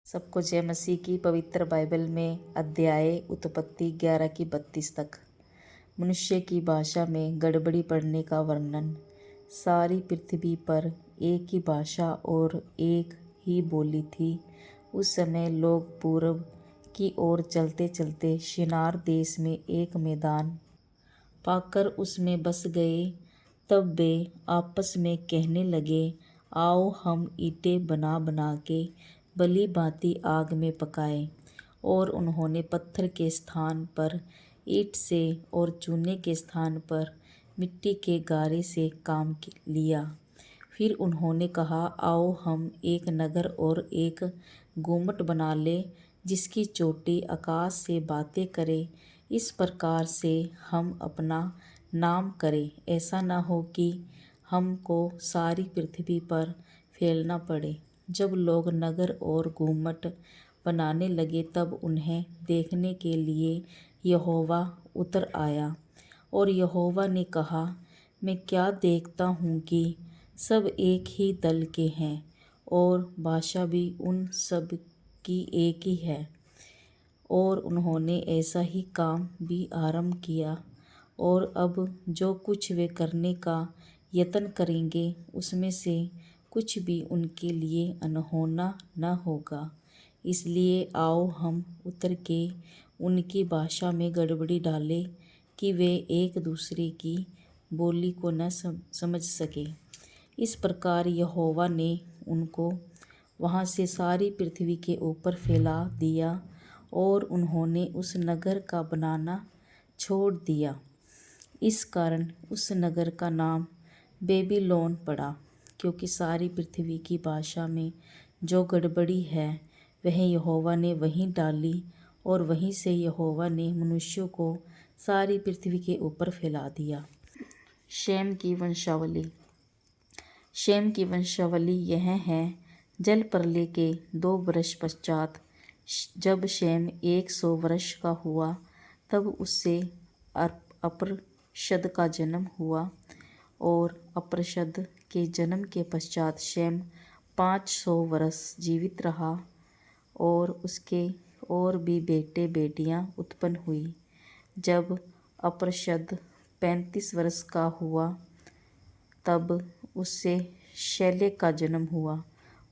सबको जय मसीह की। पवित्र बाइबल में अध्याय उत्पत्ति 11 की 32 तक मनुष्य की भाषा में गड़बड़ी पड़ने का वर्णन। सारी पृथ्वी पर एक ही भाषा और एक ही बोली थी। उस समय लोग पूर्व की ओर चलते चलते शिनार देश में एक मैदान पाकर उसमें बस गए। तब वे आपस में कहने लगे, आओ हम ईंटें बना बना के भली भांति आग में पकाएं। और उन्होंने पत्थर के स्थान पर ईंट से और चूने के स्थान पर मिट्टी के गारे से काम लिया। फिर उन्होंने कहा, आओ हम एक नगर और एक गुम्मट बना लें, जिसकी चोटी आकाश से बातें करे। इस प्रकार से हम अपना नाम करें, ऐसा न हो कि हमको सारी पृथ्वी पर फैलना पड़े। जब लोग नगर और गुम्मट बनाने लगे, तब उन्हें देखने के लिए यहोवा उतर आया। और यहोवा ने कहा, मैं क्या देखता हूँ कि सब एक ही दल के हैं और भाषा भी उन सब की एक ही है। और उन्होंने ऐसा ही काम भी आरंभ किया। और अब जो कुछ वे करने का यत्न करेंगे, उसमें से कुछ भी उनके लिए अनहोना न होगा। इसलिए आओ हम उतर के उनकी भाषा में गड़बड़ी डालें कि वे एक दूसरे की बोली को न समझ सके। इस प्रकार यहोवा ने उनको वहाँ से सारी पृथ्वी के ऊपर फैला दिया और उन्होंने उस नगर का बनाना छोड़ दिया। इस कारण उस नगर का नाम बेबीलोन पड़ा, क्योंकि सारी पृथ्वी की भाषा में जो गड़बड़ी है वह यहोवा ने वहीं डाली। और वहीं से यहोवा ने मनुष्यों को सारी पृथ्वी के ऊपर फैला दिया। शेम की वंशावली। शेम की वंशावली यह है। जल प्रलय के 2 वर्ष पश्चात जब शेम 100 वर्ष का हुआ, तब उससे अपरशद का जन्म हुआ। और अपरशद के जन्म के पश्चात शेम 500 वर्ष जीवित रहा। और उसके और भी बेटे बेटियां उत्पन्न हुई। जब अपरशद 35 वर्ष का हुआ, तब उससे शैलह का जन्म हुआ।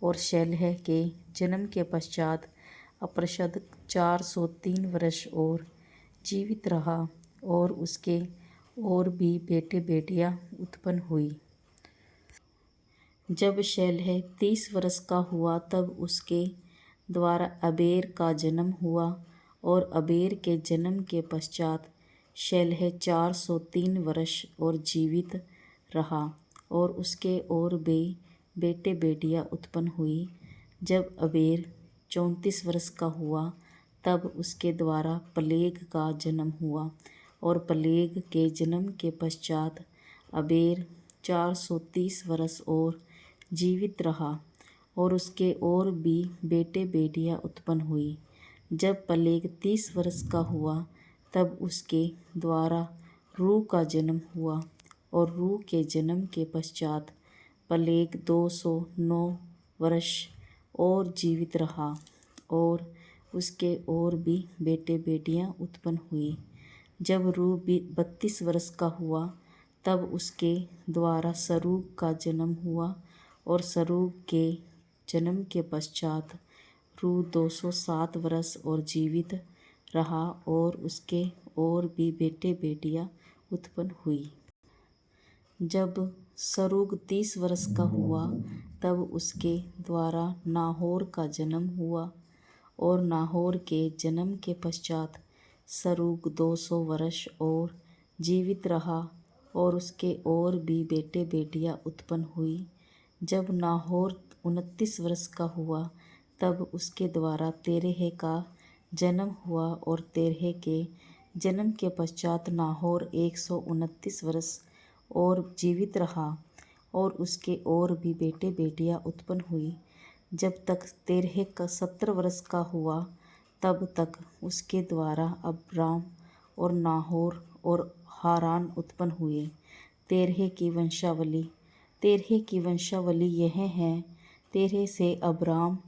और शैलह के जन्म के पश्चात अपरशद 403 वर्ष और जीवित रहा। और उसके और भी बेटे बेटियां उत्पन्न हुई। जब शैलह 30 वर्ष का हुआ, तब उसके द्वारा अबेर का जन्म हुआ। और अबेर के जन्म के पश्चात शैलह 403 वर्ष और जीवित रहा। और उसके और भी बेटे बेटियां उत्पन्न हुई। जब अबेर 34 वर्ष का हुआ, तब उसके द्वारा पलेग का जन्म हुआ। और पलेग के जन्म के पश्चात अबेर 430 वर्ष और जीवित रहा। और उसके और भी बेटे बेटियां उत्पन्न हुई। जब पलेग 30 वर्ष का हुआ, तब उसके द्वारा रू का जन्म हुआ। और रू के जन्म के पश्चात पलेग 209 वर्ष और जीवित रहा। और उसके और भी बेटे बेटियां उत्पन्न हुई। जब रू 32 वर्ष का हुआ, तब उसके द्वारा सरूग का जन्म हुआ। और सरूग के जन्म के पश्चात रू 207 वर्ष और जीवित रहा। और उसके और भी बेटे बेटियां उत्पन्न हुई। जब सरूग 30 वर्ष का हुआ, तब उसके द्वारा नाहोर का जन्म हुआ। और नाहोर के जन्म के पश्चात सरूग 200 वर्ष और जीवित रहा। और उसके और भी बेटे बेटियां उत्पन्न हुई। जब नाहोर 29 वर्ष का हुआ, तब उसके द्वारा तेरह का जन्म हुआ। और तेरह के जन्म के पश्चात नाहोर 129 वर्ष और जीवित रहा। और उसके और भी बेटे बेटियां उत्पन्न हुई। जब तक तेरह का 70 वर्ष का हुआ, तब तक उसके द्वारा अब्राम और नाहोर और हारान उत्पन्न हुए। तेरह की वंशावली। तेरह की वंशावली यह है। तेरह से अब्राम,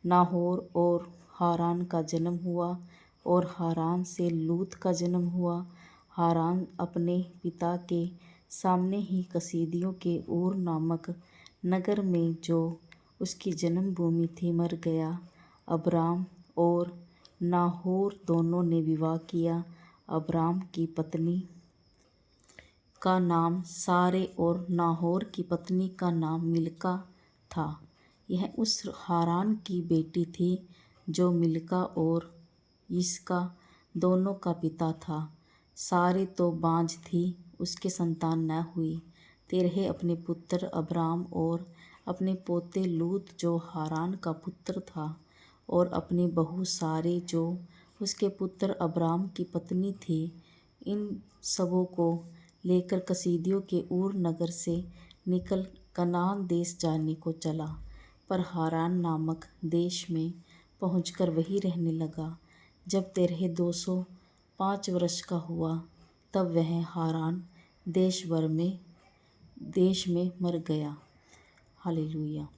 नाहोर और हारान का जन्म हुआ और हारान से लूत का जन्म हुआ। हारान अपने पिता के सामने ही कसीदियों के ऊर नामक नगर में जो उसकी जन्मभूमि थी मर गया। अब्राम और नाहोर दोनों ने विवाह किया। अब्राम की पत्नी का नाम सारे और नाहोर की पत्नी का नाम मिल्का था। यह उस हारान की बेटी थी जो मिल्का और यिस्का दोनों का पिता था। सारे तो बाँझ थी, उसके संतान न हुई। तेरह अपने पुत्र अब्राम और अपने पोते लूत जो हारान का पुत्र था और अपनी बहू सारे जो उसके पुत्र अब्राम की पत्नी थी, इन सबों को लेकर कसीदियों के ऊर नगर से निकल कनान देश जाने को चला। पर हारान नामक देश में पहुंचकर वहीं रहने लगा। जब तेरह 205 वर्ष का हुआ तब वह हारान देश में मर गया। हालेलुया।